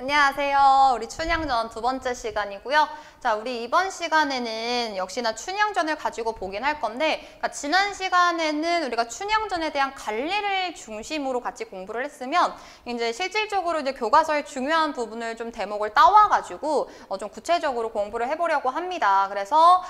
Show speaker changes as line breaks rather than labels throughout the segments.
안녕하세요. 우리 춘향전 두 번째 시간이고요. 자, 우리 이번 시간에는 역시나 춘향전을 가지고 보긴 할 건데, 그러니까 지난 시간에는 우리가 춘향전에 대한 관리를 중심으로 같이 공부를 했으면 이제 실질적으로 이제 교과서의 중요한 부분을 좀 대목을 따와가지고 좀 구체적으로 공부를 해보려고 합니다. 그래서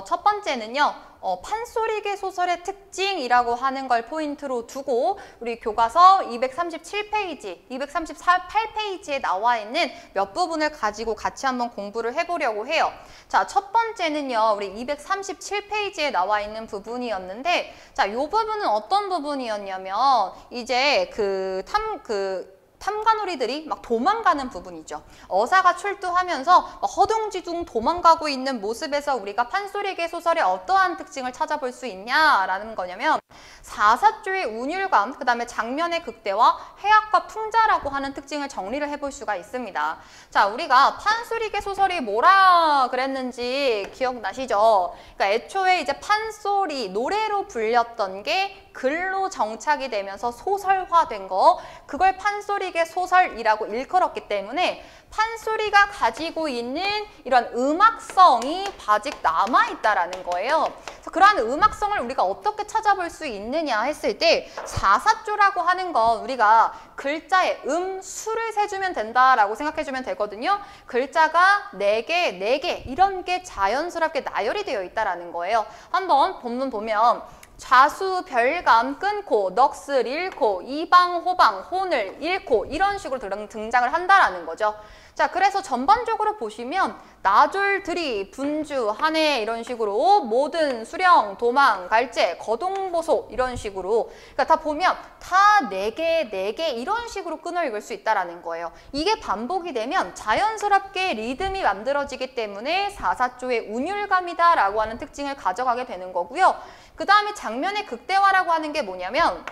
첫 번째는요. 판소리계 소설의 특징이라고 하는 걸 포인트로 두고 우리 교과서 237페이지, 238페이지에 나와 있는 몇 부분을 가지고 같이 한번 공부를 해보려고 해요. 자, 첫 번째는요. 우리 237페이지에 나와 있는 부분이었는데, 자, 이 부분은 어떤 부분이었냐면 이제 탐관오리들이 막 도망가는 부분이죠. 어사가 출두하면서 허둥지둥 도망가고 있는 모습에서 우리가 판소리계 소설의 어떠한 특징을 찾아볼 수 있냐라는 거냐면 사사조의 운율감, 그 다음에 장면의 극대화, 해악과 풍자라고 하는 특징을 정리를 해볼 수가 있습니다. 자, 우리가 판소리계 소설이 뭐라 그랬는지 기억나시죠? 그러니까 애초에 이제 판소리, 노래로 불렸던 게 글로 정착이 되면서 소설화된 거, 그걸 판소리계 소설이라고 일컬었기 때문에 판소리가 가지고 있는 이런 음악성이 아직 남아있다라는 거예요. 그래서 그러한 음악성을 우리가 어떻게 찾아볼 수 있느냐 했을 때 사사조라고 하는 건 우리가 글자의 수를 세주면 된다라고 생각해주면 되거든요. 글자가 4개, 4개 이런 게 자연스럽게 나열이 되어 있다라는 거예요. 한번 본문 보면 좌수, 별감, 끊고, 넋을 잃고, 이방, 호방, 혼을 잃고 이런 식으로 등장을 한다라는 거죠. 자, 그래서 전반적으로 보시면 나졸, 들이, 분주, 한해 이런 식으로 모든, 수령, 도망, 갈제, 거동보소 이런 식으로 그러니까 다 보면 다 4개, 4개 이런 식으로 끊어 읽을 수 있다라는 거예요. 이게 반복이 되면 자연스럽게 리듬이 만들어지기 때문에 사사조의 운율감이다라고 하는 특징을 가져가게 되는 거고요. 그 다음에 장면의 극대화라고 하는 게 뭐냐면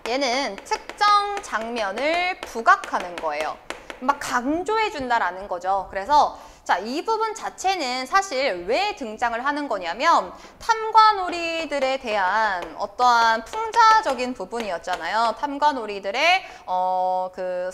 얘는 특정 장면을 부각하는 거예요. 막 강조해 준다라는 거죠. 그래서 자, 이 부분 자체는 사실 왜 등장을 하는 거냐면 탐관오리들에 대한 어떠한 풍자적인 부분이었잖아요. 탐관오리들의 그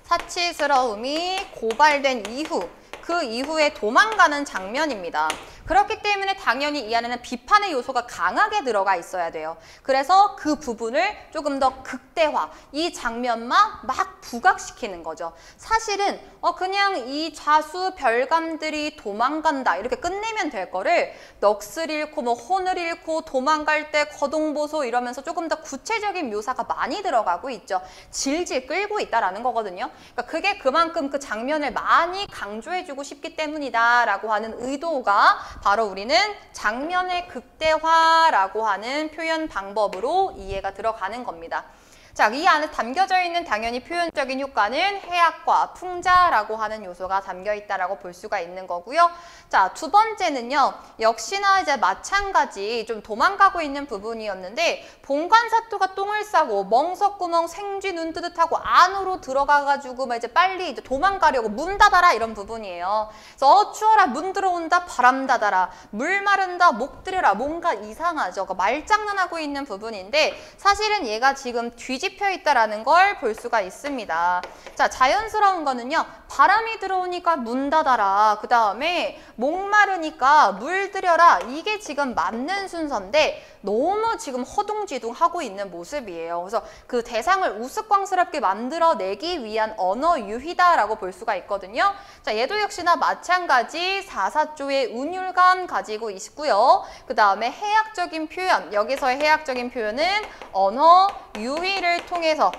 사치스러움이 고발된 이후 그 이후에 도망가는 장면입니다. 그렇기 때문에 당연히 이 안에는 비판의 요소가 강하게 들어가 있어야 돼요. 그래서 그 부분을 조금 더 극대화, 이 장면만 막 부각시키는 거죠. 사실은 그냥 이 좌수 별감들이 도망간다 이렇게 끝내면 될 거를 넋을 잃고 뭐 혼을 잃고 도망갈 때 거동보소 이러면서 조금 더 구체적인 묘사가 많이 들어가고 있죠. 질질 끌고 있다라는 거거든요. 그러니까 그게 그만큼 그 장면을 많이 강조해주고 싶기 때문이다라고 하는 의도가 바로 우리는 장면의 극대화라고 하는 표현 방법으로 이해가 들어가는 겁니다. 자, 이 안에 담겨져 있는 당연히 표현적인 효과는 해악과 풍자라고 하는 요소가 담겨 있다라고 볼 수가 있는 거고요. 자, 두 번째는요. 역시나 이제 마찬가지 좀 도망가고 있는 부분이었는데 봉관사또가 똥을 싸고 멍석구멍 생쥐 눈 뜨듯하고 안으로 들어가가지고 이제 빨리 이제 도망가려고 문 닫아라 이런 부분이에요. 그래서 추워라 문 들어온다 바람 닫아라 물 마른다 목 들여라 뭔가 이상하죠. 말장난하고 있는 부분인데 사실은 얘가 지금 뒤집혀 있다라는 걸 볼 수가 있습니다. 자, 자연스러운 거는요. 바람이 들어오니까 문 닫아라. 그 다음에 목마르니까 물 들여라. 이게 지금 맞는 순서인데 너무 지금 허둥지둥 하고 있는 모습이에요. 그래서 그 대상을 우스꽝스럽게 만들어내기 위한 언어 유희다라고 볼 수가 있거든요. 자, 얘도 역시나 마찬가지 사사조의 운율감 가지고 있고요. 그 다음에 해악적인 표현, 여기서의 해악적인 표현은 언어 유희를 통해서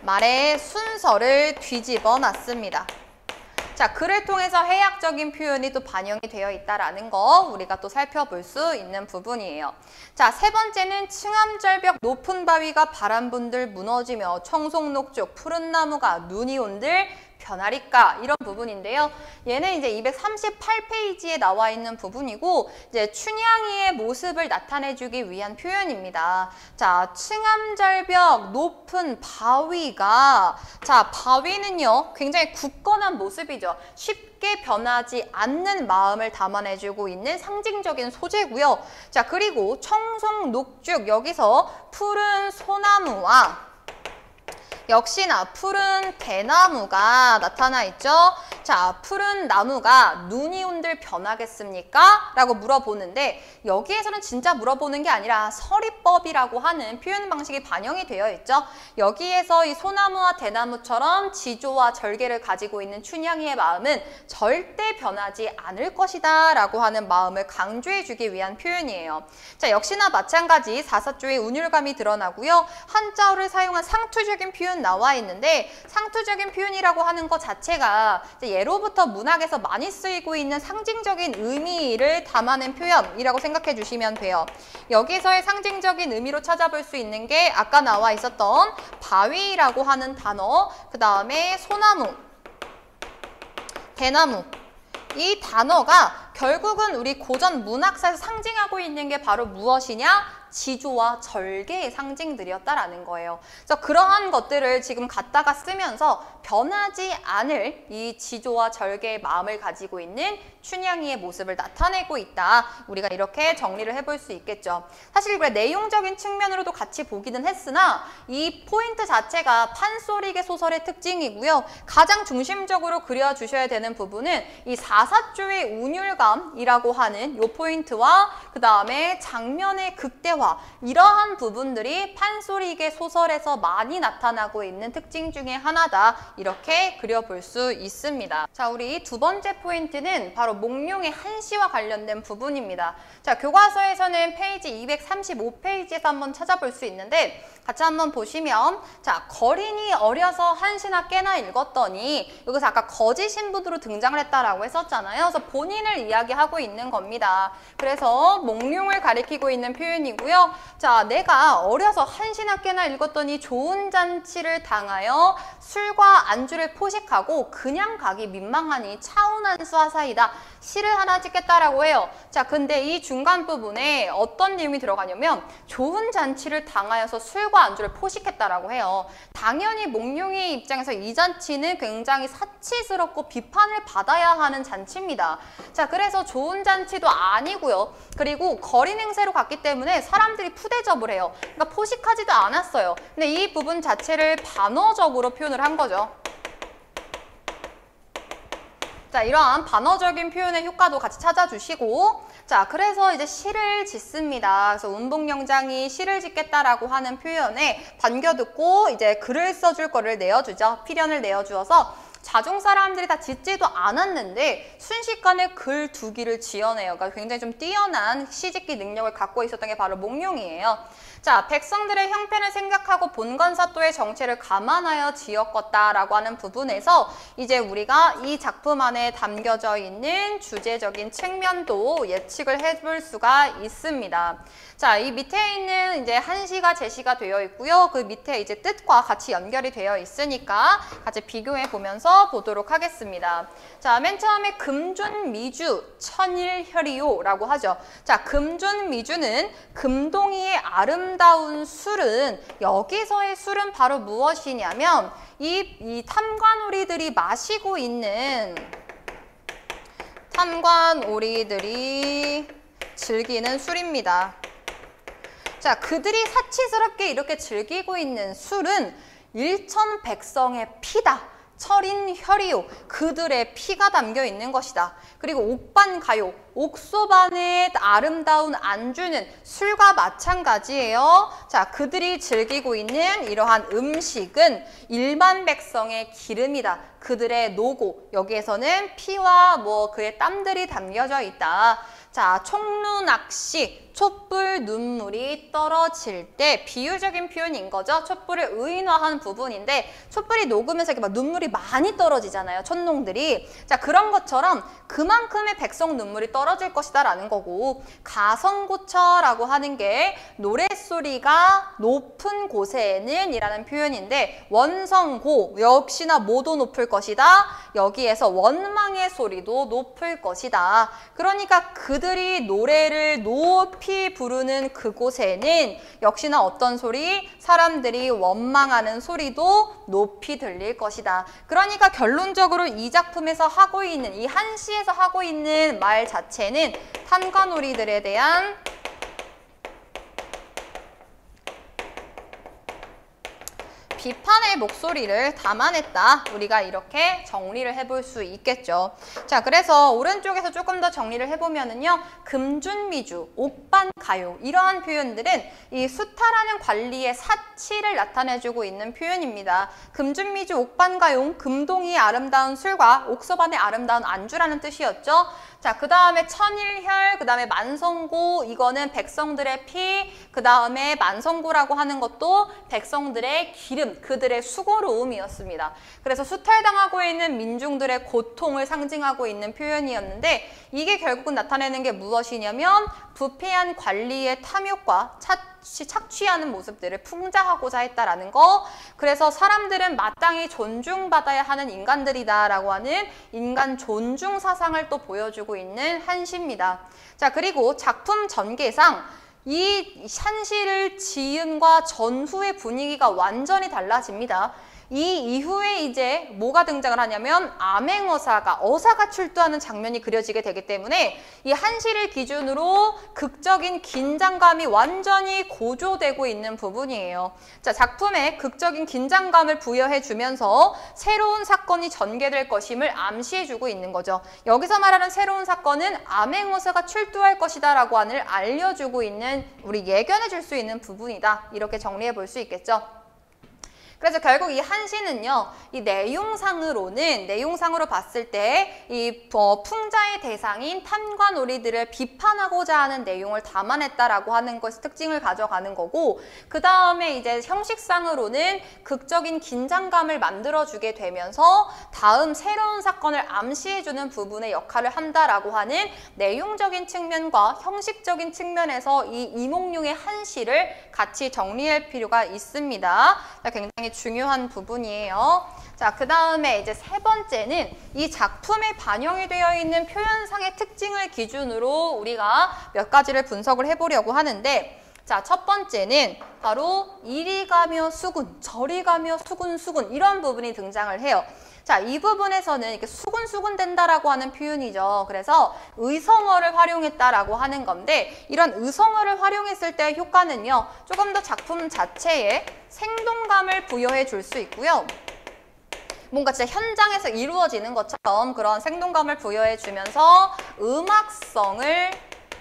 말의 순서를 뒤집어 놨습니다. 자, 글을 통해서 해악적인 표현이 또 반영이 되어 있다라는 거 우리가 또 살펴볼 수 있는 부분이에요. 자, 세 번째는 층암절벽 높은 바위가 바람분들 무너지며 청송녹죽 푸른 나무가 눈이 온들 변하리까 이런 부분인데요. 얘는 이제 238페이지에 나와 있는 부분이고 이제 춘향이의 모습을 나타내주기 위한 표현입니다. 자, 층암절벽 높은 바위가 자, 바위는요 굉장히 굳건한 모습이죠. 쉽게 변하지 않는 마음을 담아내주고 있는 상징적인 소재고요. 자, 그리고 청송녹죽 여기서 푸른 소나무와 역시나 푸른 대나무가 나타나 있죠. 자, 푸른 나무가 눈이 온들 변하겠습니까? 라고 물어보는데 여기에서는 진짜 물어보는 게 아니라 서리법이라고 하는 표현 방식이 반영이 되어 있죠. 여기에서 이 소나무와 대나무처럼 지조와 절개를 가지고 있는 춘향이의 마음은 절대 변하지 않을 것이다 라고 하는 마음을 강조해 주기 위한 표현이에요. 자, 역시나 마찬가지 사사조의 운율감이 드러나고요. 한자어를 사용한 상투적인 표현 나와 있는데 상투적인 표현이라고 하는 것 자체가 예로부터 문학에서 많이 쓰이고 있는 상징적인 의미를 담아낸 표현이라고 생각해 주시면 돼요. 여기서의 상징적인 의미로 찾아볼 수 있는 게 아까 나와 있었던 바위라고 하는 단어, 그 다음에 소나무, 대나무, 이 단어가 결국은 우리 고전 문학사에서 상징하고 있는 게 바로 무엇이냐? 지조와 절개의 상징들이었다라는 거예요. 그래서 그러한 것들을 지금 갖다가 쓰면서 변하지 않을 이 지조와 절개의 마음을 가지고 있는 춘향이의 모습을 나타내고 있다. 우리가 이렇게 정리를 해볼 수 있겠죠. 사실 그래 내용적인 측면으로도 같이 보기는 했으나 이 포인트 자체가 판소리계 소설의 특징이고요. 가장 중심적으로 그려주셔야 되는 부분은 이 사사조의 운율감이라고 하는 이 포인트와 그 다음에 장면의 극대화, 이러한 부분들이 판소리계 소설에서 많이 나타나고 있는 특징 중에 하나다. 이렇게 그려볼 수 있습니다. 자, 우리 두 번째 포인트는 바로 몽룡의 한시와 관련된 부분입니다. 자, 교과서에서는 페이지 235페이지에서 한번 찾아볼 수 있는데 같이 한번 보시면 자, 거린이 어려서 한시나 깨나 읽었더니 여기서 아까 거지 신부로 등장을 했다라고 했었잖아요. 그래서 본인을 이야기하고 있는 겁니다. 그래서 몽룡을 가리키고 있는 표현이고요. 자, 내가 어려서 한시나 깨나 읽었더니 좋은 잔치를 당하여 술과 안주를 포식하고 그냥 가기 민망하니 차운한 수하사이다. 시를 하나 찍겠다라고 해요. 자, 근데 이 중간 부분에 어떤 내용이 들어가냐면 좋은 잔치를 당하여서 술과 안주를 포식했다라고 해요. 당연히 몽룡의 입장에서 이 잔치는 굉장히 사치스럽고 비판을 받아야 하는 잔치입니다. 자, 그래서 좋은 잔치도 아니고요. 그리고 거린 행세로 갔기 때문에 사람들이 푸대접을 해요. 그러니까 포식하지도 않았어요. 근데 이 부분 자체를 반어적으로 표현을 한 거죠. 자, 이러한 반어적인 표현의 효과도 같이 찾아주시고, 자, 그래서 이제 시를 짓습니다. 그래서 운봉영장이 시를 짓겠다라고 하는 표현에 반겨듣고 이제 글을 써줄 거를 내어주죠. 필연을 내어주어서 자중 사람들이 다 짓지도 않았는데 순식간에 글 2기를 지어내요. 그러니까 굉장히 좀 뛰어난 시짓기 능력을 갖고 있었던 게 바로 몽룡이에요. 자, 백성들의 형편을 생각하고 본관사또의 정체를 감안하여 지었겠다라고 하는 부분에서 이제 우리가 이 작품 안에 담겨져 있는 주제적인 측면도 예측을 해볼 수가 있습니다. 자, 이 밑에 있는 이제 한시가 제시가 되어 있고요. 그 밑에 이제 뜻과 같이 연결이 되어 있으니까 같이 비교해 보면서 보도록 하겠습니다. 자, 맨 처음에 금준미주 천일혈이요라고 하죠. 자, 금준미주는 금동이의 아름다운 술은, 여기서의 술은 바로 무엇이냐면 이 탐관오리들이 마시고 있는, 탐관오리들이 즐기는 술입니다. 자, 그들이 사치스럽게 이렇게 즐기고 있는 술은 일천백성의 피다. 철인혈이요. 그들의 피가 담겨 있는 것이다. 그리고 옥반가요. 옥소반의 아름다운 안주는 술과 마찬가지예요. 자, 그들이 즐기고 있는 이러한 음식은 일반 백성의 기름이다. 그들의 노고, 여기에서는 피와 그의 땀들이 담겨져 있다. 자, 촉루낙시, 촛불 눈물이 떨어질 때 비유적인 표현인 거죠. 촛불을 의인화한 부분인데 촛불이 녹으면서 이렇게 막 눈물이 많이 떨어지잖아요. 촛농들이. 자, 그런 것처럼 그만큼의 백성 눈물이 떨어질 것이다 라는 거고, 가성고처라고 하는 게 노랫소리가 높은 곳에는 이라는 표현인데 원성고, 역시나 뭐도 높을 것이다. 여기에서 원망의 소리도 높을 것이다. 그러니까 그들이 노래를 높이 부르는 그곳에는 역시나 어떤 소리? 사람들이 원망하는 소리도 높이 들릴 것이다. 그러니까 결론적으로 이 작품에서 하고 있는, 이 한시에서 하고 있는 말 자체는 탐관오리들에 대한 비판의 목소리를 담아냈다. 우리가 이렇게 정리를 해볼 수 있겠죠. 자, 그래서 오른쪽에서 조금 더 정리를 해보면은요. 금준미주, 옥반가용 이러한 표현들은 이 수타라는 관리의 사치를 나타내주고 있는 표현입니다. 금준미주, 옥반가용, 금동이의 아름다운 술과 옥서반의 아름다운 안주라는 뜻이었죠. 자, 그 다음에 천일혈, 그 다음에 만성고, 이거는 백성들의 피, 그 다음에 만성고라고 하는 것도 백성들의 기름, 그들의 수고로움이었습니다. 그래서 수탈당하고 있는 민중들의 고통을 상징하고 있는 표현이었는데 이게 결국은 나타내는 게 무엇이냐면 부패한 관리의 탐욕과 착취하는 모습들을 풍자하고자 했다라는 거. 그래서 사람들은 마땅히 존중받아야 하는 인간들이다라고 하는 인간 존중 사상을 또 보여주고 있는 한시입니다. 자, 그리고 작품 전개상 이 한시를 지음과 전후의 분위기가 완전히 달라집니다. 이 이후에 이제 뭐가 등장을 하냐면 암행어사가 출두하는 장면이 그려지게 되기 때문에 이 한시를 기준으로 극적인 긴장감이 완전히 고조되고 있는 부분이에요. 자, 작품에 극적인 긴장감을 부여해 주면서 새로운 사건이 전개될 것임을 암시해주고 있는 거죠. 여기서 말하는 새로운 사건은 암행어사가 출두할 것이다 라고 하는 알려주고 있는, 우리 예견해 줄 수 있는 부분이다. 이렇게 정리해 볼 수 있겠죠. 그래서 결국 이 한시는요, 이 내용상으로 봤을 때 이 풍자의 대상인 탐과 놀이들을 비판하고자 하는 내용을 담아냈다라고 하는 것이 특징을 가져가는 거고, 그 다음에 이제 형식상으로는 극적인 긴장감을 만들어주게 되면서 다음 새로운 사건을 암시해주는 부분의 역할을 한다라고 하는 내용적인 측면과 형식적인 측면에서 이 이몽룡의 한시를 같이 정리할 필요가 있습니다. 굉장히 중요한 부분이에요. 자, 그 다음에 이제 세 번째는 이 작품에 반영이 되어 있는 표현상의 특징을 기준으로 우리가 몇 가지를 분석을 해보려고 하는데, 자, 첫 번째는 바로 이리 가며 수군, 저리 가며 수군 이런 부분이 등장을 해요. 자, 이 부분에서는 이렇게 수군수군 된다라고 하는 표현이죠. 그래서 의성어를 활용했다라고 하는 건데, 이런 의성어를 활용했을 때의 효과는요, 조금 더 작품 자체에 생동감을 부여해 줄 수 있고요. 뭔가 진짜 현장에서 이루어지는 것처럼 그런 생동감을 부여해 주면서 음악성을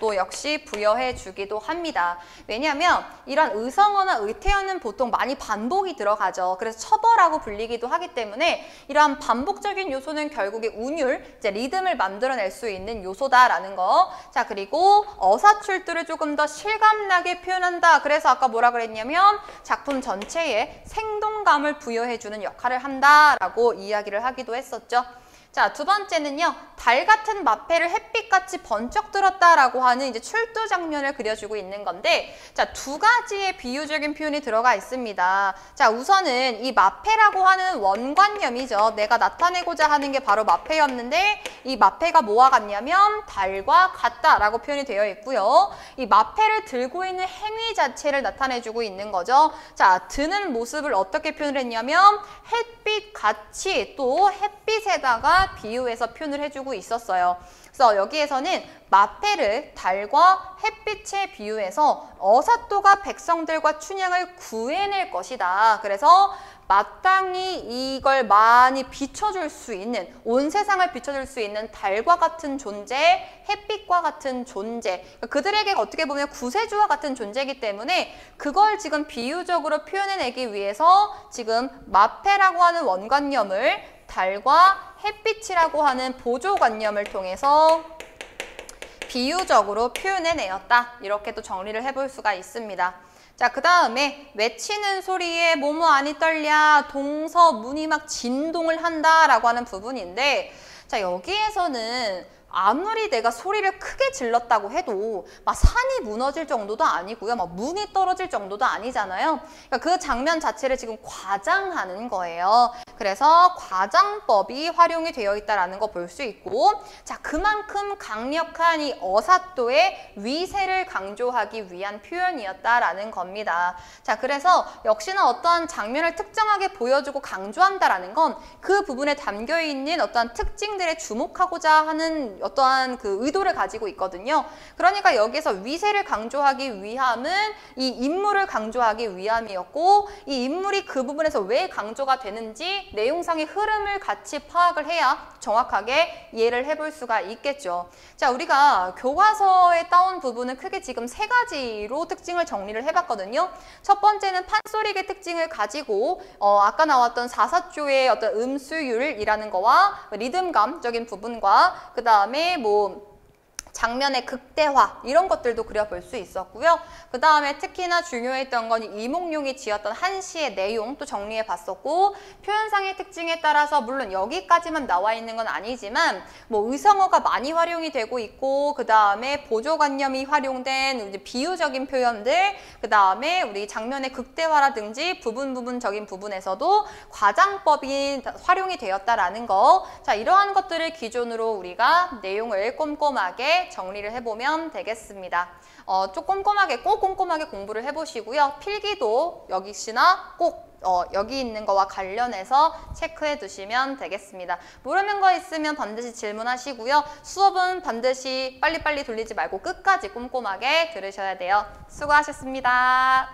또 역시 부여해 주기도 합니다. 왜냐하면 이런 의성어나 의태어는 보통 많이 반복이 들어가죠. 그래서 첩어라고 불리기도 하기 때문에 이러한 반복적인 요소는 결국에 운율, 이제 리듬을 만들어낼 수 있는 요소다라는 거. 자, 그리고 어사출두를 조금 더 실감나게 표현한다. 그래서 아까 뭐라 그랬냐면 작품 전체에 생동감을 부여해주는 역할을 한다라고 이야기를 하기도 했었죠. 자, 두 번째는요, 달 같은 마패를 햇빛같이 번쩍 들었다라고 하는 이제 출두 장면을 그려주고 있는 건데, 자, 두 가지의 비유적인 표현이 들어가 있습니다. 자, 우선은 이 마패라고 하는 원관념이죠. 내가 나타내고자 하는 게 바로 마패였는데, 이 마패가 뭐와 같냐면 달과 같다라고 표현이 되어 있고요. 이 마패를 들고 있는 행위 자체를 나타내주고 있는 거죠. 자, 드는 모습을 어떻게 표현을 했냐면 햇빛같이, 또 햇빛에다가 비유해서 표현을 해주고 있었어요. 그래서 여기에서는 마패를 달과 햇빛에 비유해서 어사또가 백성들과 춘향을 구해낼 것이다. 그래서 마땅히 이걸 많이 비춰줄 수 있는, 온 세상을 비춰줄 수 있는 달과 같은 존재, 햇빛과 같은 존재, 그들에게 어떻게 보면 구세주와 같은 존재이기 때문에 그걸 지금 비유적으로 표현해내기 위해서 지금 마패라고 하는 원관념을 달과 햇빛이라고 하는 보조관념을 통해서 비유적으로 표현해내었다. 이렇게 또 정리를 해볼 수가 있습니다. 자, 그 다음에 외치는 소리에 뭐뭐 안이 떨려, 동서 문이 막 진동을 한다라고 하는 부분인데, 자, 여기에서는 아무리 내가 소리를 크게 질렀다고 해도 막 산이 무너질 정도도 아니고요. 막 문이 떨어질 정도도 아니잖아요. 그러니까 그 장면 자체를 지금 과장하는 거예요. 그래서 과장법이 활용이 되어 있다는 거 볼 수 있고, 자, 그만큼 강력한 이 어사또의 위세를 강조하기 위한 표현이었다라는 겁니다. 자, 그래서 역시나 어떤 장면을 특정하게 보여주고 강조한다라는 건 그 부분에 담겨 있는 어떤 특징들에 주목하고자 하는 어떠한 그 의도를 가지고 있거든요. 그러니까 여기서 위세를 강조하기 위함은 이 인물을 강조하기 위함이었고, 이 인물이 그 부분에서 왜 강조가 되는지 내용상의 흐름을 같이 파악을 해야 정확하게 이해를 해볼 수가 있겠죠. 자, 우리가 교과서에 따온 부분은 크게 지금 세 가지로 특징을 정리를 해봤거든요. 첫 번째는 판소리의 특징을 가지고 아까 나왔던 사사조의 어떤 음수율이라는 거와 리듬감적인 부분과 그 다음에 뭐 장면의 극대화 이런 것들도 그려볼 수 있었고요. 그 다음에 특히나 중요했던 건 이몽룡이 지었던 한시의 내용 또 정리해 봤었고, 표현상의 특징에 따라서 물론 여기까지만 나와 있는 건 아니지만 뭐 의성어가 많이 활용이 되고 있고, 그 다음에 보조관념이 활용된 이제 비유적인 표현들, 그 다음에 우리 장면의 극대화라든지 부분적인 부분에서도 과장법이 활용이 되었다라는 거. 자, 이러한 것들을 기준으로 우리가 내용을 꼼꼼하게 정리를 해보면 되겠습니다. 좀 꼭 꼼꼼하게 공부를 해보시고요. 필기도 역시나 꼭 여기 있는 거와 관련해서 체크해 두시면 되겠습니다. 모르는 거 있으면 반드시 질문하시고요. 수업은 반드시 빨리빨리 돌리지 말고 끝까지 꼼꼼하게 들으셔야 돼요. 수고하셨습니다.